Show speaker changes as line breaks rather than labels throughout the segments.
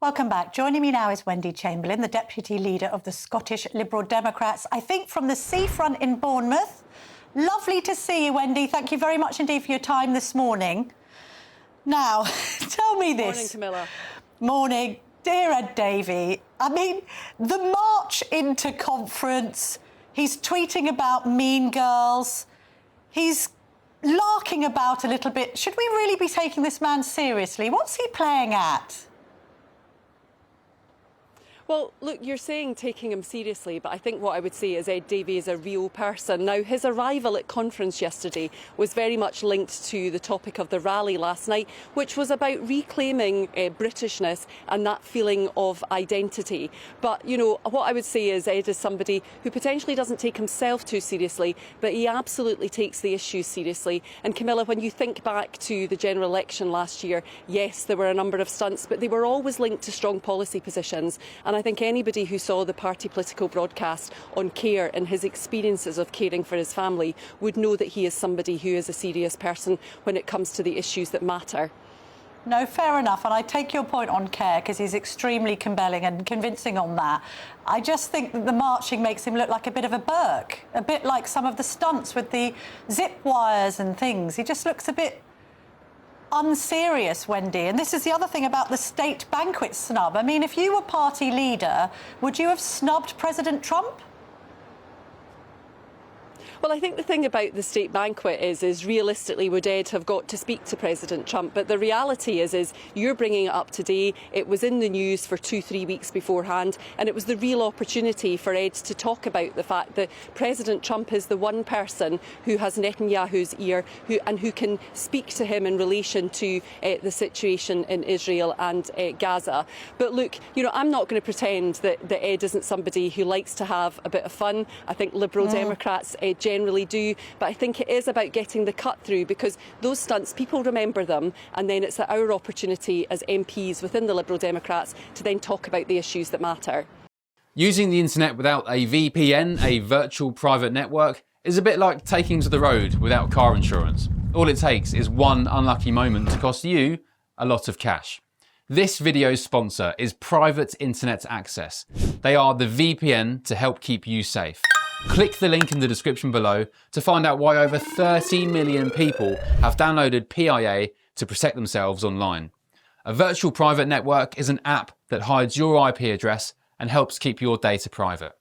Welcome back. Joining me now is Wendy Chamberlain, the Deputy Leader of the Scottish Liberal Democrats, I think from the seafront in Bournemouth. Lovely to see you, Wendy. Thank you very much indeed for your time this morning. Now, tell me this.
Morning, Camilla.
Morning. Dear Ed Davey, I mean, the march into conference, he's tweeting about Mean Girls, he's larking about a little bit. Should we really be taking this man seriously? What's he playing at?
Well, look, you're saying taking him seriously, but I think what I would say is Ed Davey is a real person. Now, his arrival at conference yesterday was very much linked to the topic of the rally last night, which was about reclaiming Britishness and that feeling of identity. But, you know, what I would say is Ed is somebody who potentially doesn't take himself too seriously, but he absolutely takes the issues seriously. And Camilla, when you think back to the general election last year, yes, there were a number of stunts, but they were always linked to strong policy positions. And I think anybody who saw the party political broadcast on care and his experiences of caring for his family would know that he is somebody who is a serious person when it comes to the issues that matter.
No, fair enough. And I take your point on care because he's extremely compelling and convincing on that. I just think that the marching makes him look like a bit of a Burke, a bit like some of the stunts with the zip wires and things. He just looks a bit unserious, Wendy. And this is the other thing about the state banquet snub. I mean, if you were party leader, would you have snubbed President Trump?
Well, I think the thing about the state banquet is realistically would Ed have got to speak to President Trump, but the reality is you're bringing it up today. It was in the news for 2-3 weeks beforehand, and it was the real opportunity for Ed to talk about the fact that President Trump is the one person who has Netanyahu's ear who can speak to him in relation to the situation in Israel and Gaza. But look, you know, I'm not going to pretend that Ed isn't somebody who likes to have a bit of fun. I think Liberal Democrats generally do, but I think it is about getting the cut through, because those stunts, people remember them, and then it's our opportunity as MPs within the Liberal Democrats to then talk about the issues that matter.
Using the internet without a VPN, a virtual private network, is a bit like taking to the road without car insurance. All it takes is one unlucky moment to cost you a lot of cash. This video's sponsor is Private Internet Access. They are the VPN to help keep you safe. Click the link in the description below to find out why over 30 million people have downloaded PIA to protect themselves online. A virtual private network is an app that hides your IP address and helps keep your data private.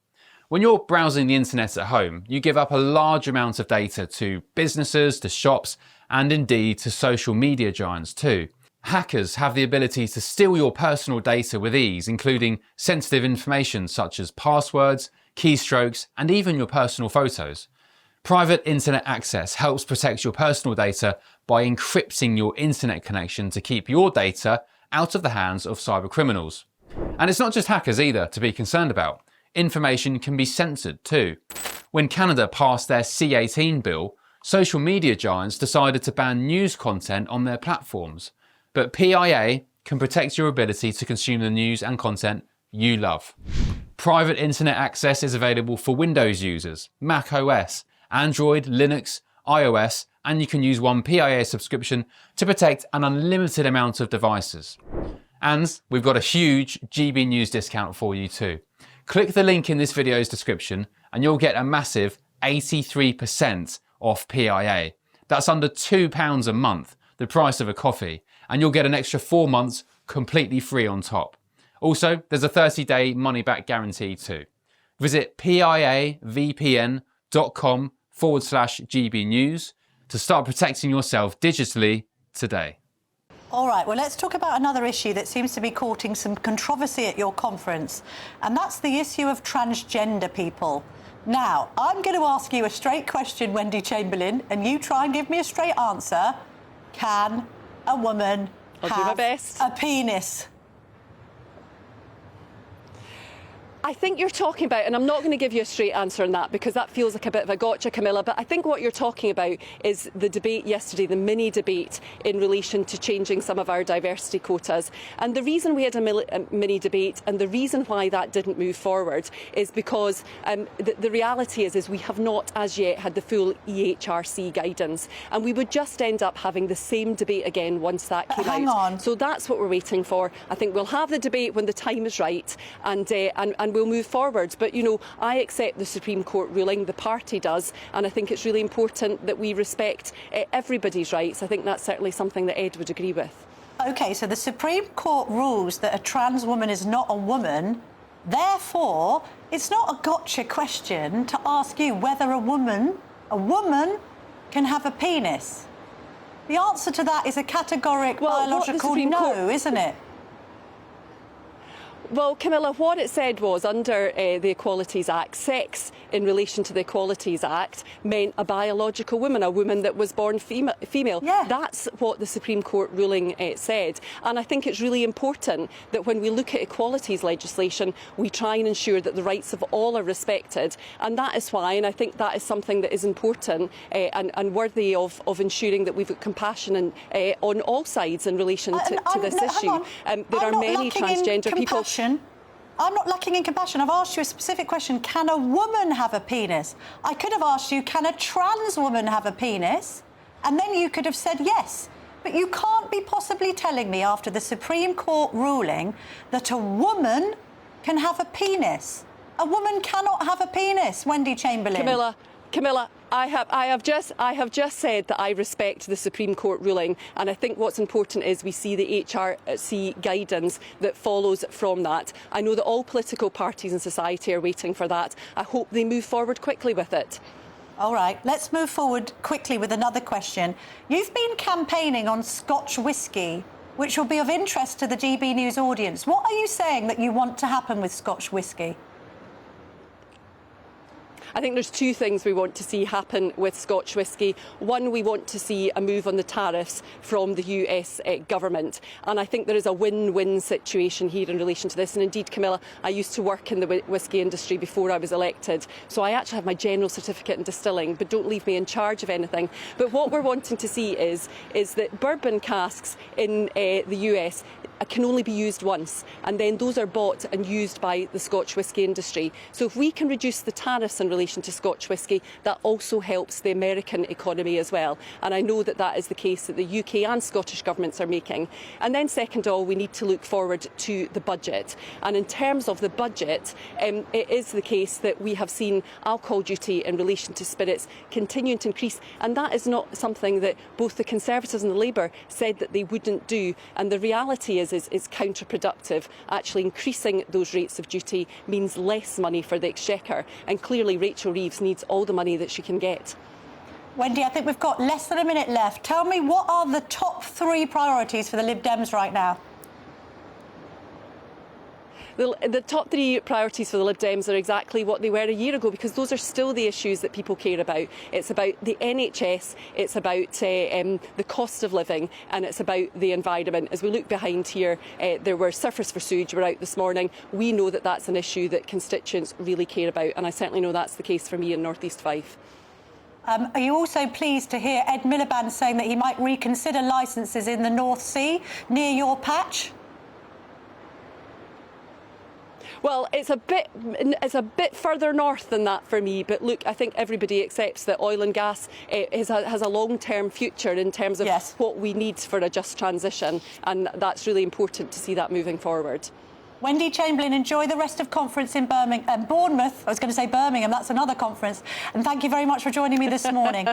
When you're browsing the internet at home, you give up a large amount of data to businesses, to shops, and indeed to social media giants too. Hackers have the ability to steal your personal data with ease, including sensitive information such as passwords, keystrokes, and even your personal photos. Private internet access helps protect your personal data by encrypting your internet connection to keep your data out of the hands of cyber criminals. And it's not just hackers either to be concerned about. Information can be censored too. When Canada passed their C-18 bill, social media giants decided to ban news content on their platforms. But PIA can protect your ability to consume the news and content you love. Private internet access is available for Windows users, Mac OS, Android, Linux, iOS, and you can use one PIA subscription to protect an unlimited amount of devices. And we've got a huge GB News discount for you too. Click the link in this video's description and you'll get a massive 83% off PIA. That's under £2 a month, the price of a coffee, and you'll get an extra 4 months completely free on top. Also, there's a 30-day money-back guarantee too. Visit piavpn.com/GB News to start protecting yourself digitally today.
All right, well, let's talk about another issue that seems to be courting some controversy at your conference, and that's the issue of transgender people. Now, I'm going to ask you a straight question, Wendy Chamberlain, and you try and give me a straight answer. Can a woman
I'll do my best.
a penis?
I think you're talking about, and I'm not going to give you a straight answer on that because that feels like a bit of a gotcha, Camilla, but I think what you're talking about is the debate yesterday, the mini debate in relation to changing some of our diversity quotas. And the reason we had a mini debate and the reason why that didn't move forward is because the reality is we have not as yet had the full EHRC guidance, and we would just end up having the same debate again once that came out.
Hang on.
So that's what we're waiting for. I think we'll have the debate when the time is right, and we'll move forward. But, you know, I accept the Supreme Court ruling, the party does, and I think it's really important that we respect everybody's rights. I think that's certainly something that Ed would agree with.
OK, so the Supreme Court rules that a trans woman is not a woman. Therefore, it's not a gotcha question to ask you whether a woman can have a penis. The answer to that is a categoric biological no, isn't it?
Well, Camilla, what it said was under the Equalities Act, sex in relation to the Equalities Act meant a biological woman, a woman that was born female.
Yeah.
That's what the Supreme Court ruling said. And I think it's really important that when we look at equalities legislation, we try and ensure that the rights of all are respected. And that is why, and I think that is something that is important and worthy of ensuring that we've got compassion on all sides in relation to this issue. There are many transgender people.
I'm not lacking in compassion. I've asked you a specific question. Can a woman have a penis? I could have asked you, can a trans woman have a penis? And then you could have said yes. But you can't be possibly telling me after the Supreme Court ruling that a woman can have a penis. A woman cannot have a penis, Wendy Chamberlain.
Camilla, I have just said that I respect the Supreme Court ruling, and I think what's important is we see the EHRC guidance that follows from that. I know that all political parties in society are waiting for that. I hope they move forward quickly with it.
All right, let's move forward quickly with another question. You've been campaigning on Scotch whisky, which will be of interest to the GB News audience. What are you saying that you want to happen with Scotch whisky?
I think there's two things we want to see happen with Scotch whisky. One, we want to see a move on the tariffs from the US government. And I think there is a win-win situation here in relation to this. And indeed, Camilla, I used to work in the whisky industry before I was elected. So I actually have my general certificate in distilling, but don't leave me in charge of anything. But what we're wanting to see is that bourbon casks in the US can only be used once, and then those are bought and used by the Scotch whisky industry. So if we can reduce the tariffs in relation to Scotch whisky, that also helps the American economy as well. And I know that that is the case that the UK and Scottish governments are making. And then second of all, we need to look forward to the budget. And in terms of the budget, it is the case that we have seen alcohol duty in relation to spirits continuing to increase. And that is not something that both the Conservatives and the Labour said that they wouldn't do. And the reality is counterproductive. Actually increasing those rates of duty means less money for the Exchequer, and clearly Rachel Reeves needs all the money that she can get.
Wendy, I think we've got less than a minute left. Tell me, what are the top 3 priorities for the Lib Dems right now?
The top 3 priorities for the Lib Dems are exactly what they were a year ago, because those are still the issues that people care about. It's about the NHS, it's about the cost of living, and it's about the environment. As we look behind here, there were surfers for sewage were out this morning. We know that that's an issue that constituents really care about, and I certainly know that's the case for me in North East Fife.
Are you also pleased to hear Ed Miliband saying that he might reconsider licences in the North Sea near your patch?
Well, it's a bit further north than that for me, but look, I think everybody accepts that oil and gas has a long-term future in terms of what we need for a just transition, and that's really important to see that moving forward.
Wendy Chamberlain, enjoy the rest of conference in Bournemouth. I was going to say Birmingham, that's another conference. And thank you very much for joining me this morning.